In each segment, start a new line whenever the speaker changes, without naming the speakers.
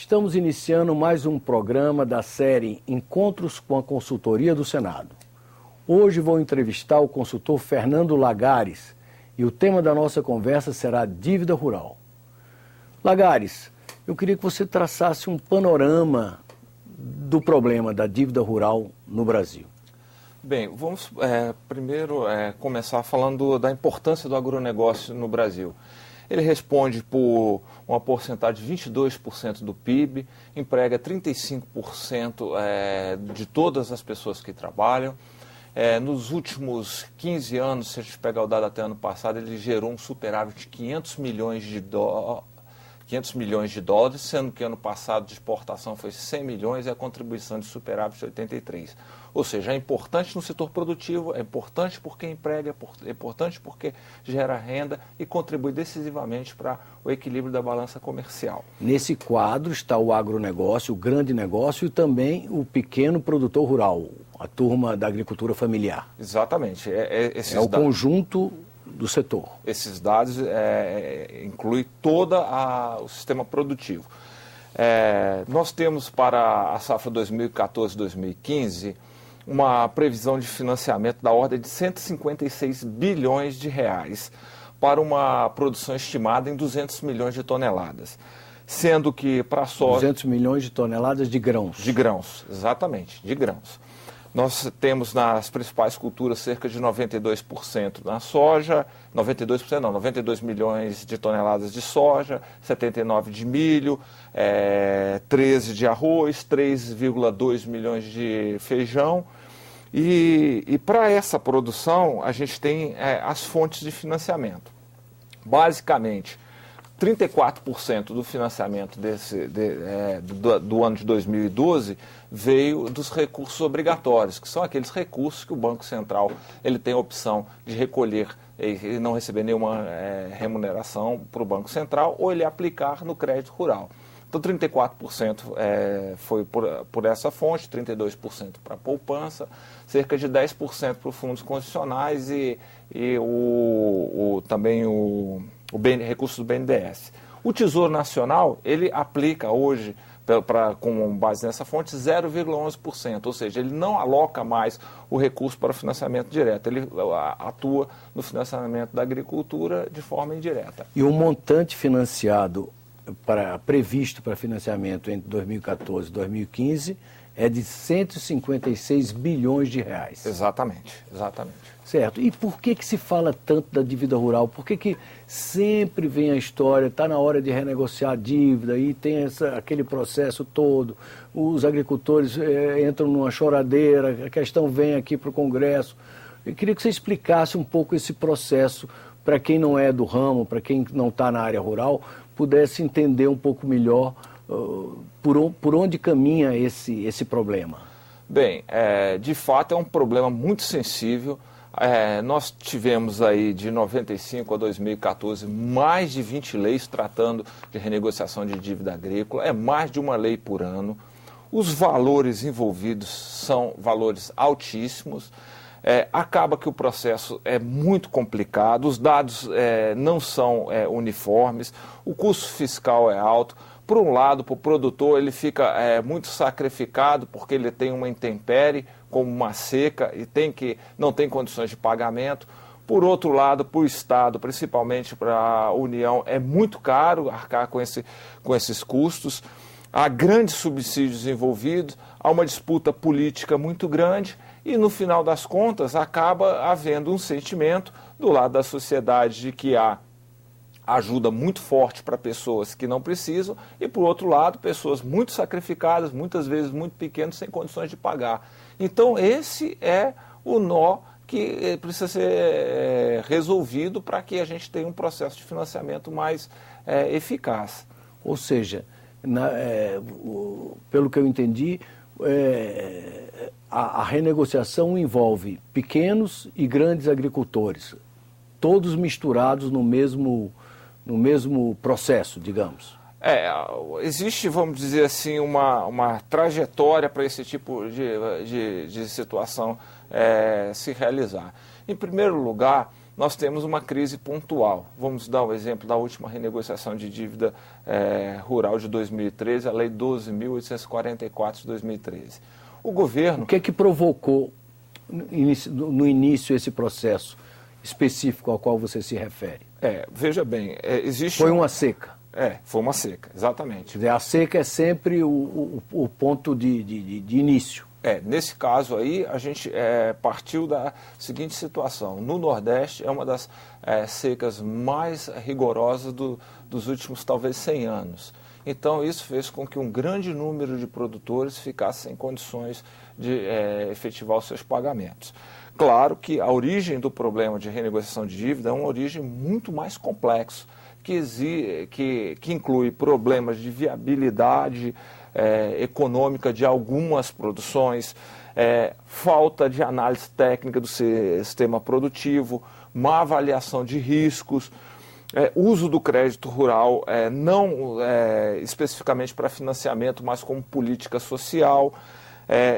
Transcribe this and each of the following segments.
Estamos iniciando mais um programa da série Encontros com a Consultoria do Senado. Hoje vou entrevistar o consultor Fernando Lagares e o tema da nossa conversa será dívida rural. Lagares, eu queria que você traçasse um panorama do problema da dívida rural no Brasil.
Bem, vamos primeiro começar falando da importância do agronegócio no Brasil. Ele responde por uma porcentagem de 22% do PIB, emprega 35% de todas as pessoas que trabalham. Nos últimos 15 anos, se a gente pegar o dado até ano passado, ele gerou um superávit de 500 milhões de dólares, sendo que ano passado de exportação foi 100 milhões e a contribuição de superávit de 83. Ou seja, é importante no setor produtivo, é importante porque emprega, é importante porque gera renda e contribui decisivamente para o equilíbrio da balança comercial.
Nesse quadro está o agronegócio, o grande negócio e também o pequeno produtor rural, a turma da agricultura familiar.
Exatamente.
É o conjunto do setor.
Esses dados incluem todo o sistema produtivo. Nós temos para a safra 2014-2015 uma previsão de financiamento da ordem de 156 bilhões de reais para uma produção estimada em 200 milhões de toneladas. Sendo que para a soja...
200 milhões de toneladas de grãos.
De grãos, exatamente, de grãos. Nós temos nas principais culturas cerca de 92% na soja, 92 milhões de toneladas de soja, 79 de milho, 13 de arroz, 3,2 milhões de feijão. E para essa produção a gente tem as fontes de financiamento. Basicamente, 34% do financiamento do ano de 2012 veio dos recursos obrigatórios, que são aqueles recursos que o Banco Central ele tem a opção de recolher e não receber nenhuma remuneração para o Banco Central ou ele aplicar no crédito rural. Então, 34% foi por essa fonte, 32% para a poupança, cerca de 10% para os fundos condicionais e também recursos do BNDES. O Tesouro Nacional, ele aplica hoje, com base nessa fonte, 0,11%, ou seja, ele não aloca mais o recurso para o financiamento direto, ele atua no financiamento da agricultura de forma indireta.
E o montante financiado, previsto para financiamento entre 2014 e 2015 é de 156 bilhões de reais.
Exatamente.
Certo. E por que se fala tanto da dívida rural? Por que sempre vem a história, está na hora de renegociar a dívida e tem aquele processo todo, os agricultores entram numa choradeira, a questão vem aqui para o Congresso. Eu queria que você explicasse um pouco esse processo para quem não é do ramo, para quem não está na área rural, pudesse entender um pouco melhor por onde caminha esse problema.
Bem, de fato é um problema muito sensível. Nós tivemos aí de 95 a 2014 mais de 20 leis tratando de renegociação de dívida agrícola, é mais de uma lei por ano. Os valores envolvidos são valores altíssimos. Acaba que o processo é muito complicado, os dados não são uniformes, o custo fiscal é alto. Por um lado, para o produtor, ele fica muito sacrificado porque ele tem uma intempérie, como uma seca, e não tem condições de pagamento. Por outro lado, para o Estado, principalmente para a União, é muito caro arcar com esses custos. Há grandes subsídios envolvidos, há uma disputa política muito grande e, no final das contas, acaba havendo um sentimento do lado da sociedade de que há ajuda muito forte para pessoas que não precisam e, por outro lado, pessoas muito sacrificadas, muitas vezes muito pequenas, sem condições de pagar. Então, esse é o nó que precisa ser resolvido para que a gente tenha um processo de financiamento mais eficaz.
Ou seja, pelo que eu entendi, a renegociação envolve pequenos e grandes agricultores, todos misturados no mesmo processo, digamos.
Existe, vamos dizer assim, uma trajetória para esse tipo de situação se realizar. Em primeiro lugar, nós temos uma crise pontual. Vamos dar o exemplo da última renegociação de dívida rural de 2013, a Lei 12.844 de 2013. O governo...
O que é que provocou no início esse processo específico ao qual você se refere?
Veja bem, existe...
Foi uma seca.
Foi uma seca, exatamente.
Quer dizer, a seca é sempre o ponto de início.
Nesse caso aí, a gente partiu da seguinte situação. No Nordeste, é uma das secas mais rigorosas dos últimos, talvez, 100 anos. Então, isso fez com que um grande número de produtores ficassem em condições de efetivar os seus pagamentos. Claro que a origem do problema de renegociação de dívida é uma origem muito mais complexa, que inclui problemas de viabilidade econômica de algumas produções, falta de análise técnica do sistema produtivo, má avaliação de riscos, uso do crédito rural não especificamente para financiamento, mas como política social,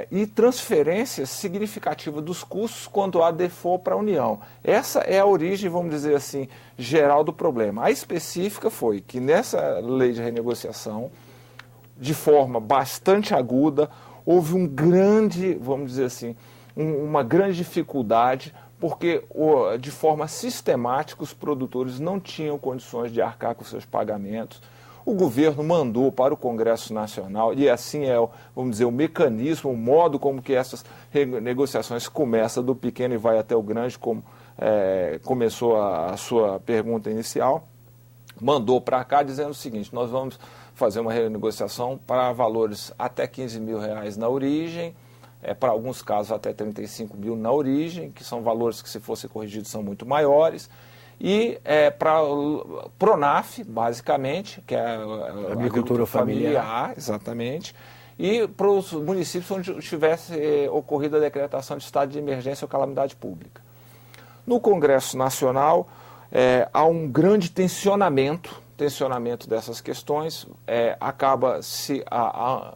e transferência significativa dos custos quando há default para a União. Essa é a origem, vamos dizer assim, geral do problema. A específica foi que nessa lei de renegociação, de forma bastante aguda, houve vamos dizer assim, uma grande dificuldade, porque de forma sistemática os produtores não tinham condições de arcar com seus pagamentos. O governo mandou para o Congresso Nacional, e assim vamos dizer, o mecanismo, o modo como que essas negociações começam do pequeno e vai até o grande, como começou a sua pergunta inicial, mandou para cá dizendo o seguinte: nós vamos fazer uma renegociação para valores até R$15 mil na origem, para alguns casos até 35 mil na origem, que são valores que, se fossem corrigidos, são muito maiores, e para o PRONAF, basicamente, que é a agricultura familiar, exatamente, e para os municípios onde tivesse ocorrido a decretação de estado de emergência ou calamidade pública. No Congresso Nacional, há um grande tensionamento dessas questões, acaba se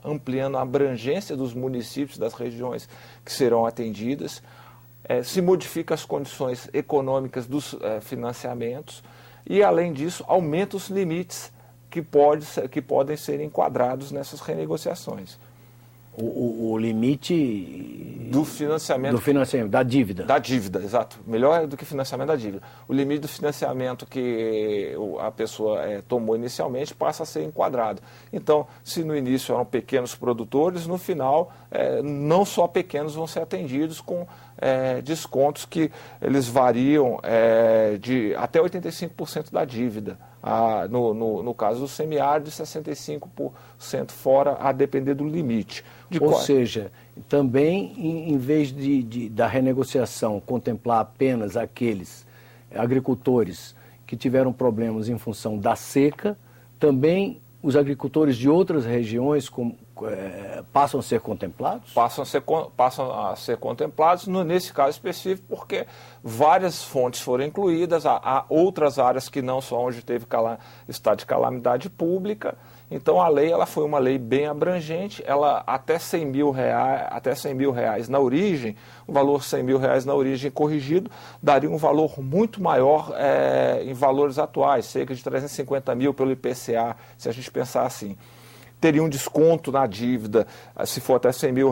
ampliando a abrangência dos municípios, das regiões que serão atendidas, se modifica as condições econômicas dos financiamentos e, além disso, aumenta os limites que podem ser enquadrados nessas renegociações.
O limite
do financiamento,
da dívida.
Da dívida, exato. Melhor do que financiamento da dívida. O limite do financiamento que a pessoa tomou inicialmente passa a ser enquadrado. Então, se no início eram pequenos produtores, no final não só pequenos vão ser atendidos com descontos que eles variam de até 85% da dívida. No caso do semiárido, 65% fora, a depender do limite.
Ou seja, também, em vez da renegociação contemplar apenas aqueles agricultores que tiveram problemas em função da seca, também os agricultores de outras regiões passam a ser contemplados?
Passam a ser contemplados, nesse caso específico, porque várias fontes foram incluídas, há outras áreas que não só onde teve estado de calamidade pública. Então a lei foi uma lei bem abrangente, ela até R$100 mil na origem, o valor R$100 mil na origem corrigido, daria um valor muito maior em valores atuais, cerca de 350 mil pelo IPCA, se a gente pensar assim. Teria um desconto na dívida, se for até R$100 mil,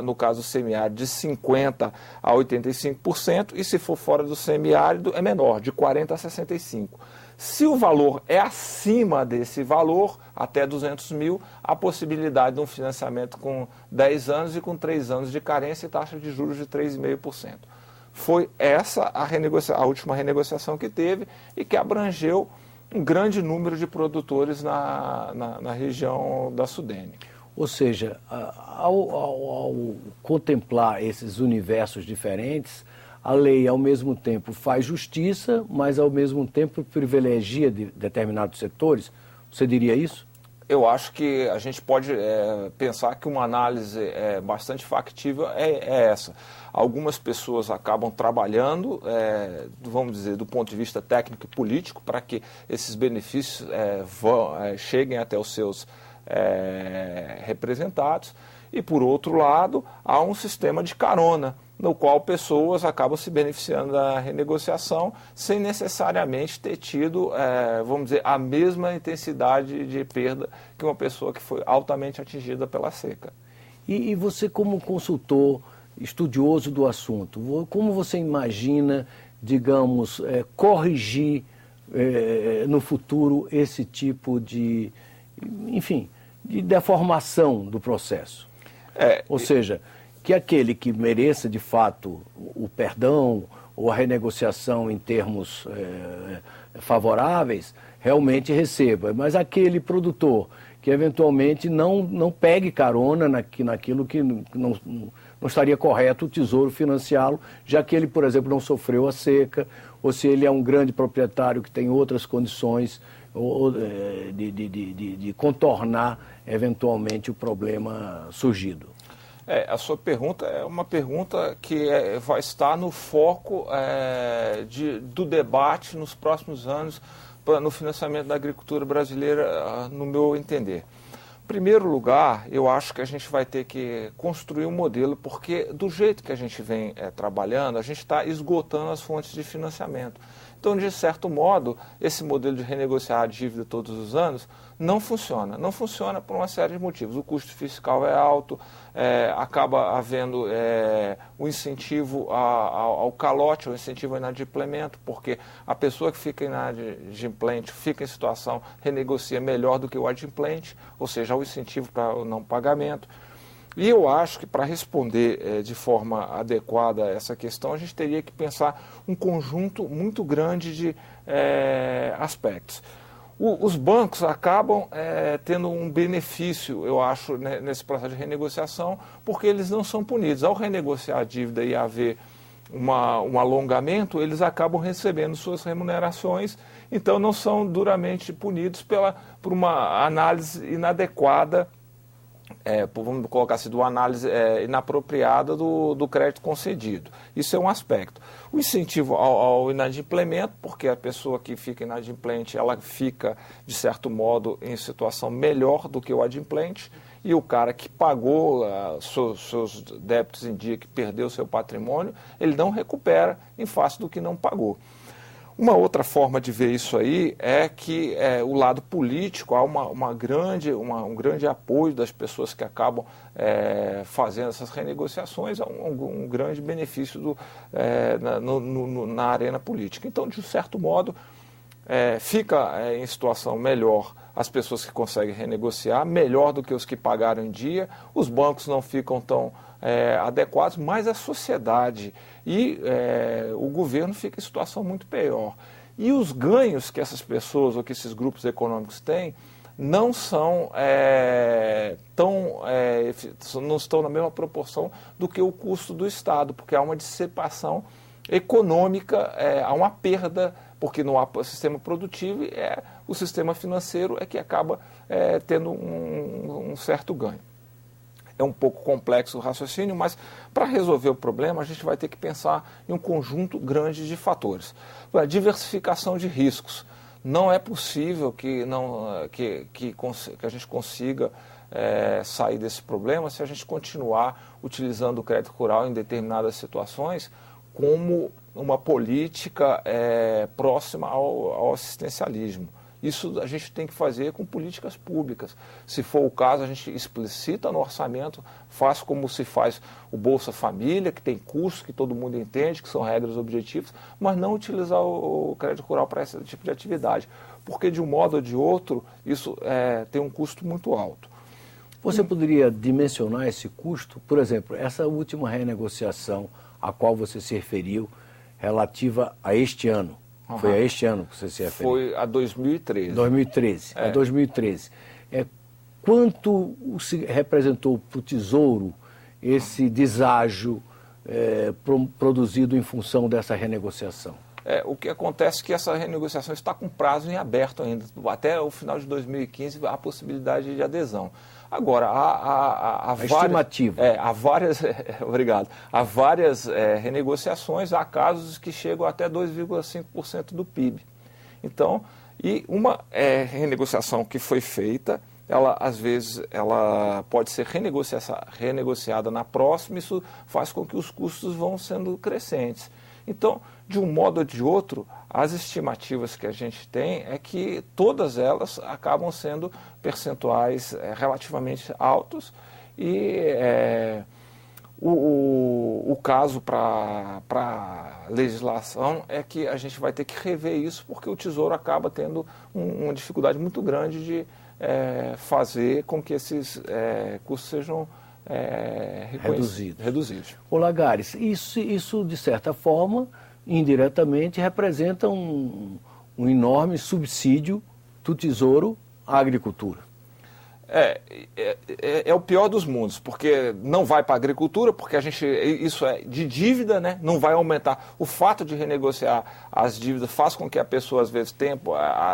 no caso do semiárido, de 50% a 85%, e se for fora do semiárido, é menor, de 40% a 65%. Se o valor é acima desse valor, até 200 mil, há possibilidade de um financiamento com 10 anos e com 3 anos de carência e taxa de juros de 3,5%. Foi essa a última renegociação que teve e que abrangeu um grande número de produtores na região da Sudene.
Ou seja, ao contemplar esses universos diferentes, a lei, ao mesmo tempo, faz justiça, mas, ao mesmo tempo, privilegia determinados setores? Você diria isso?
Eu acho que a gente pode pensar que uma análise bastante factível é essa. Algumas pessoas acabam trabalhando, vamos dizer, do ponto de vista técnico e político, para que esses benefícios cheguem até os seus representados. E, por outro lado, há um sistema de carona, no qual pessoas acabam se beneficiando da renegociação sem necessariamente ter tido, vamos dizer, a mesma intensidade de perda que uma pessoa que foi altamente atingida pela seca.
E você, como consultor, estudioso do assunto, como você imagina, digamos, corrigir no futuro esse tipo de, enfim, de deformação do processo? Ou seja, que aquele que mereça de fato o perdão ou a renegociação em termos favoráveis, realmente receba. Mas aquele produtor que eventualmente não pegue carona naquilo que não estaria correto o Tesouro financiá-lo, já que ele, por exemplo, não sofreu a seca, ou se ele é um grande proprietário que tem outras condições de contornar eventualmente o problema surgido.
A sua pergunta é uma pergunta que vai estar no foco do debate nos próximos anos no financiamento da agricultura brasileira, no meu entender. Em primeiro lugar, eu acho que a gente vai ter que construir um modelo, porque do jeito que a gente vem trabalhando, a gente está esgotando as fontes de financiamento. Então, de certo modo, esse modelo de renegociar a dívida todos os anos não funciona. Não funciona por uma série de motivos. O custo fiscal é alto, acaba havendo o incentivo ao calote, o incentivo ao inadimplemento, porque a pessoa que fica inadimplente fica em situação, renegocia melhor do que o adimplente, ou seja, o incentivo para o não pagamento. E eu acho que para responder de forma adequada a essa questão, a gente teria que pensar um conjunto muito grande de aspectos. Os bancos acabam tendo um benefício, eu acho, nesse processo de renegociação, porque eles não são punidos. Ao renegociar a dívida e haver um alongamento, eles acabam recebendo suas remunerações, então não são duramente punidos por uma análise inadequada, vamos colocar assim, uma análise inapropriada do crédito concedido. Isso é um aspecto. O incentivo ao inadimplemento, porque a pessoa que fica inadimplente, ela fica, de certo modo, em situação melhor do que o adimplente, e o cara que pagou seus débitos em dia, que perdeu seu patrimônio, ele não recupera em face do que não pagou. Uma outra forma de ver isso aí é que o lado político, há um grande apoio das pessoas que acabam fazendo essas renegociações, há um grande benefício na arena política. Então, de um certo modo, fica em situação melhor as pessoas que conseguem renegociar, melhor do que os que pagaram em dia, os bancos não ficam tão adequados, mas a sociedade e o governo ficam em situação muito pior. E os ganhos que essas pessoas ou que esses grupos econômicos têm não são não estão na mesma proporção do que o custo do Estado, porque há uma dissipação econômica, há uma perda, porque não há sistema produtivo e o sistema financeiro que acaba tendo um certo ganho. É um pouco complexo o raciocínio, mas para resolver o problema a gente vai ter que pensar em um conjunto grande de fatores. A diversificação de riscos. Não é possível que a gente consiga sair desse problema se a gente continuar utilizando o crédito rural em determinadas situações como uma política próxima ao assistencialismo. Isso a gente tem que fazer com políticas públicas. Se for o caso, a gente explicita no orçamento, faz como se faz o Bolsa Família, que tem custos, que todo mundo entende, que são regras objetivas, mas não utilizar o crédito rural para esse tipo de atividade. Porque, de um modo ou de outro, isso tem um custo muito alto.
Você poderia dimensionar esse custo? Por exemplo, essa última renegociação a qual você se referiu, relativa a este ano. Uhum. Foi a este ano que você se referiu?
Foi a 2013.
2013. A 2013. Quanto representou para o Tesouro esse deságio produzido em função dessa renegociação?
O que acontece é que essa renegociação está com prazo em aberto ainda. Até o final de 2015 há possibilidade de adesão. Agora, há
estimativa.
Obrigado. Há várias renegociações, há casos que chegam até 2,5% do PIB. Então, e uma renegociação que foi feita ela às vezes ela pode ser renegociada na próxima, isso faz com que os custos vão sendo crescentes. Então, de um modo ou de outro, as estimativas que a gente tem é que todas elas acabam sendo percentuais relativamente altos e o caso para a legislação é que a gente vai ter que rever isso porque o Tesouro acaba tendo uma dificuldade muito grande de fazer com que esses custos sejam reduzidos.
Ô Lagares, isso de certa forma, indiretamente, representa um enorme subsídio do Tesouro à agricultura.
É o pior dos mundos, porque não vai para a agricultura, porque isso é de dívida, né? Não vai aumentar. O fato de renegociar as dívidas faz com que a pessoa, às vezes, tenha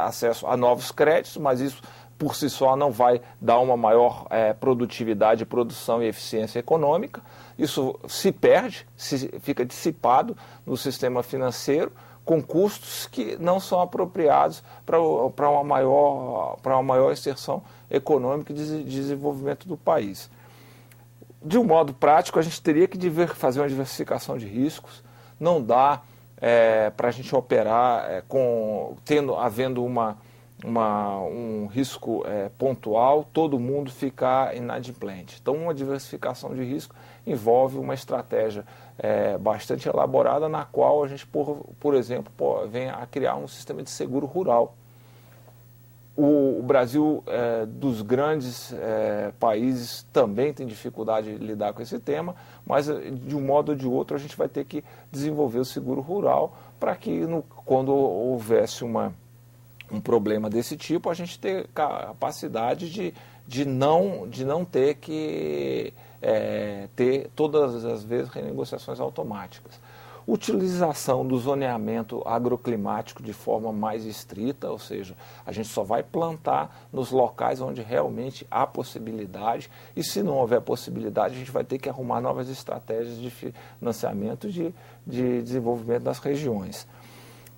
acesso a novos créditos, mas isso por si só não vai dar uma maior produtividade, produção e eficiência econômica. Isso se perde, fica dissipado no sistema financeiro, com custos que não são apropriados para uma maior inserção econômica e de desenvolvimento do país. De um modo prático, a gente teria que fazer uma diversificação de riscos. Não dá para a gente operar havendo um risco pontual, todo mundo ficar inadimplente. Então, uma diversificação de risco envolve uma estratégia bastante elaborada, na qual a gente, por exemplo, vem a criar um sistema de seguro rural. O Brasil, dos grandes países, também tem dificuldade de lidar com esse tema, mas de um modo ou de outro a gente vai ter que desenvolver o seguro rural para que, quando houvesse um problema desse tipo, a gente ter capacidade de não ter que ter todas as vezes renegociações automáticas. Utilização do zoneamento agroclimático de forma mais estrita, ou seja, a gente só vai plantar nos locais onde realmente há possibilidade, e se não houver possibilidade, a gente vai ter que arrumar novas estratégias de financiamento de desenvolvimento das regiões.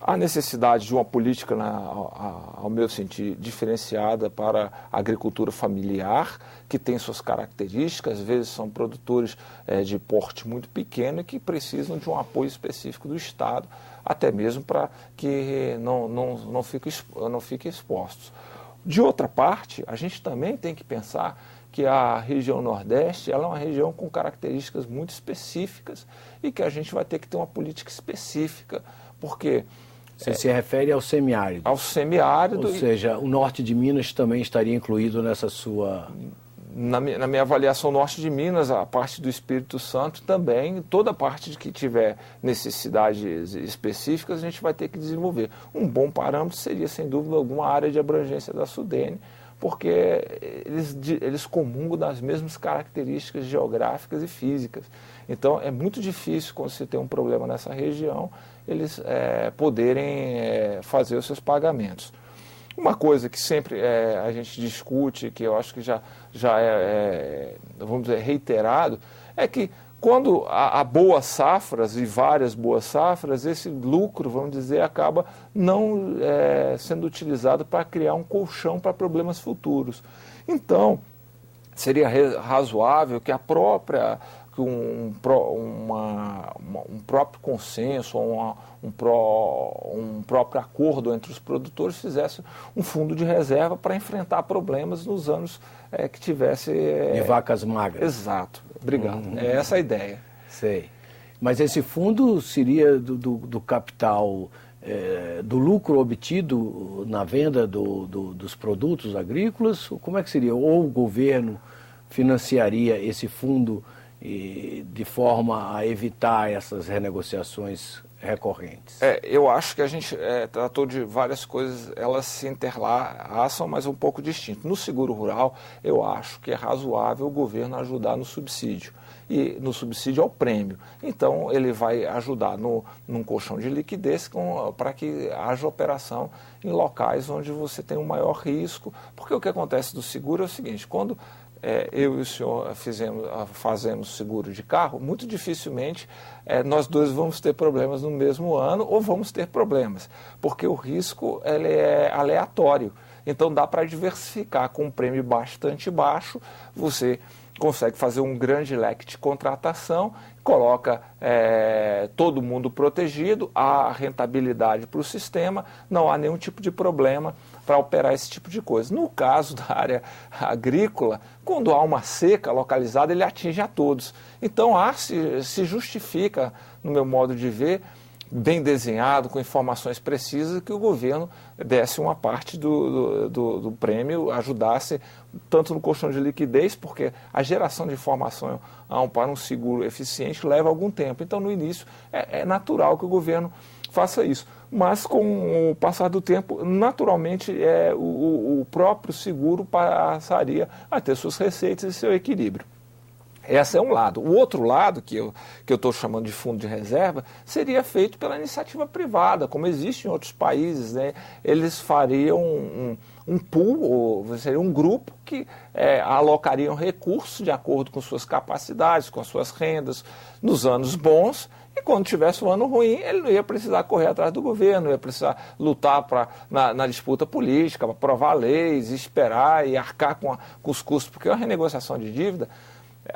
Há necessidade de uma política, ao meu sentir, diferenciada para a agricultura familiar, que tem suas características, às vezes são produtores de porte muito pequeno e que precisam de um apoio específico do Estado, até mesmo para que não fiquem expostos. De outra parte, a gente também tem que pensar que a região Nordeste ela é uma região com características muito específicas e que a gente vai ter que ter uma política específica, porque...
Você se refere ao semiárido.
Ao semiárido.
Ou seja, o norte de Minas também estaria incluído nessa sua...
Na minha avaliação, o norte de Minas, a parte do Espírito Santo também, toda a parte que tiver necessidades específicas, a gente vai ter que desenvolver. Um bom parâmetro seria, sem dúvida alguma, a área de abrangência da Sudene, porque eles comungam das mesmas características geográficas e físicas. Então, é muito difícil, quando você tem um problema nessa região, eles poderem fazer os seus pagamentos. Uma coisa que sempre a gente discute, que eu acho que já vamos dizer, reiterado, é que quando há boas safras e várias boas safras, esse lucro, vamos dizer, acaba não sendo utilizado para criar um colchão para problemas futuros. Então, seria razoável que um próprio consenso, um próprio acordo entre os produtores fizesse um fundo de reserva para enfrentar problemas nos anos que tivesse...
De vacas magras.
Exato. Obrigado. É essa a ideia.
Sei. Mas esse fundo seria do capital, do lucro obtido na venda dos produtos agrícolas? Como é que seria? Ou o governo financiaria esse fundo de forma a evitar essas renegociações recorrentes?
Eu acho que a gente tratou de várias coisas, elas se interlaçam, mas um pouco distinto. No seguro rural, eu acho que é razoável o governo ajudar no subsídio, e no subsídio ao prêmio. Então, ele vai ajudar num colchão de liquidez para que haja operação em locais onde você tem um maior risco, porque o que acontece do seguro é o seguinte: quando eu e o senhor fazemos seguro de carro, muito dificilmente nós dois vamos ter problemas no mesmo ano ou vamos ter problemas, porque o risco ele é aleatório. Então dá para diversificar com um prêmio bastante baixo, você consegue fazer um grande leque de contratação, coloca todo mundo protegido, há rentabilidade para o sistema, não há nenhum tipo de problema para operar esse tipo de coisa. No caso da área agrícola, quando há uma seca localizada, ele atinge a todos. Então se justifica, no meu modo de ver, bem desenhado, com informações precisas, que o governo desse uma parte do prêmio, ajudasse tanto no colchão de liquidez, porque a geração de informação para um seguro eficiente leva algum tempo. Então, no início, é natural que o governo faça isso. Mas, com o passar do tempo, naturalmente, o próprio seguro passaria a ter suas receitas e seu equilíbrio. Esse é um lado. O outro lado, que eu estou chamando de fundo de reserva, seria feito pela iniciativa privada, como existe em outros países, né? Eles fariam um pool, ou seria um grupo que alocariam recursos de acordo com suas capacidades, com as suas rendas, nos anos bons, e quando tivesse um ano ruim, ele não ia precisar correr atrás do governo, não ia precisar lutar na disputa política, para aprovar leis, esperar e arcar com os custos, porque a renegociação de dívida,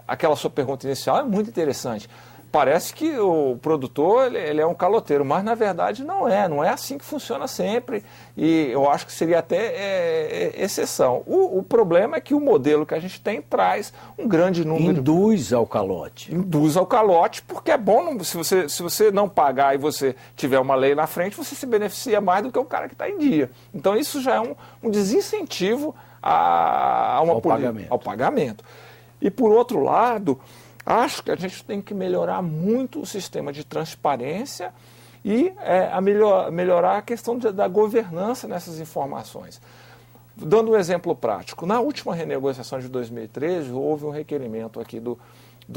aquela sua pergunta inicial é muito interessante. Parece que o produtor ele é um caloteiro, mas na verdade não é assim que funciona sempre, e eu acho que seria até exceção. O problema é que o modelo que a gente tem traz um grande número...
Induz ao calote.
Induz ao calote, porque é bom, se você não pagar e você tiver uma lei na frente, você se beneficia mais do que o cara que está em dia. Então isso já é um desincentivo ao pagamento. E, por outro lado, acho que a gente tem que melhorar muito o sistema de transparência e melhorar a questão da governança nessas informações. Dando um exemplo prático, na última renegociação de 2013, houve um requerimento aqui do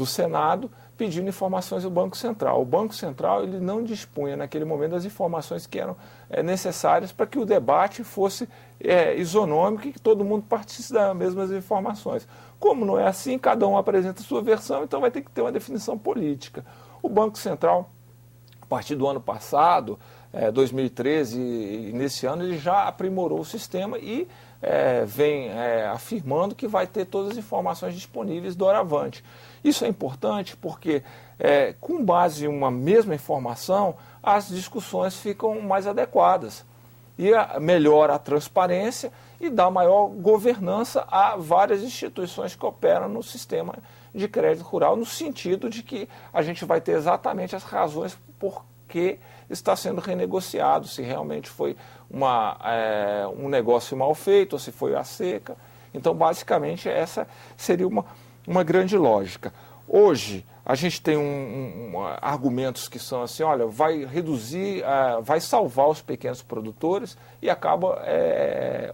Senado pedindo informações do Banco Central. O Banco Central ele não dispunha, naquele momento, das informações que eram necessárias para que o debate fosse isonômico e que todo mundo participasse das mesmas informações. Como não é assim, cada um apresenta a sua versão, então vai ter que ter uma definição política. O Banco Central, a partir do ano passado, 2013, e nesse ano, ele já aprimorou o sistema e vem afirmando que vai ter todas as informações disponíveis doravante. Isso é importante porque, com base em uma mesma informação, as discussões ficam mais adequadas. E melhora a transparência e dá maior governança a várias instituições que operam no sistema de crédito rural, no sentido de que a gente vai ter exatamente as razões por que está sendo renegociado, se realmente foi um negócio mal feito ou se foi a seca. Então, basicamente, essa seria uma grande lógica. Hoje, a gente tem argumentos que são assim, olha, vai reduzir, vai salvar os pequenos produtores e acaba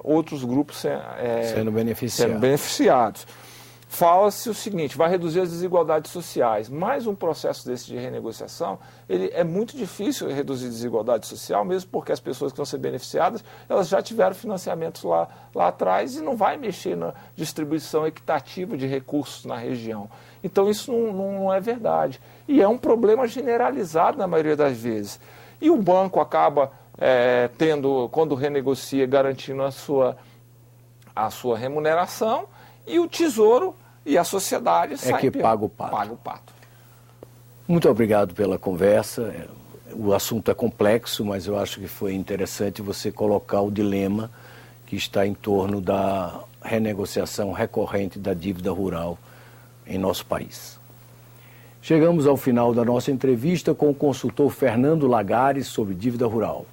outros grupos
sendo beneficiados.
Fala-se o seguinte, vai reduzir as desigualdades sociais, mas um processo desse de renegociação, ele é muito difícil reduzir desigualdade social, mesmo porque as pessoas que vão ser beneficiadas, elas já tiveram financiamentos lá atrás e não vai mexer na distribuição equitativa de recursos na região. Então isso não é verdade. E é um problema generalizado na maioria das vezes. E o banco acaba quando renegocia, garantindo a sua remuneração, e o Tesouro e a sociedade
paga o pato. Muito obrigado pela conversa. O assunto é complexo, mas eu acho que foi interessante você colocar o dilema que está em torno da renegociação recorrente da dívida rural em nosso país. Chegamos ao final da nossa entrevista com o consultor Fernando Lagares sobre dívida rural.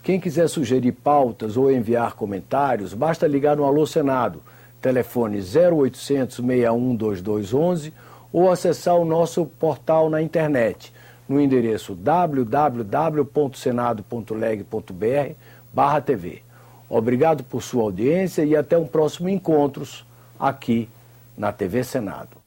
Quem quiser sugerir pautas ou enviar comentários, basta ligar no Alô Senado, telefone 0800 61 2211 ou acessar o nosso portal na internet no endereço www.senado.leg.br/TV. Obrigado por sua audiência e até um próximo encontro aqui na TV Senado.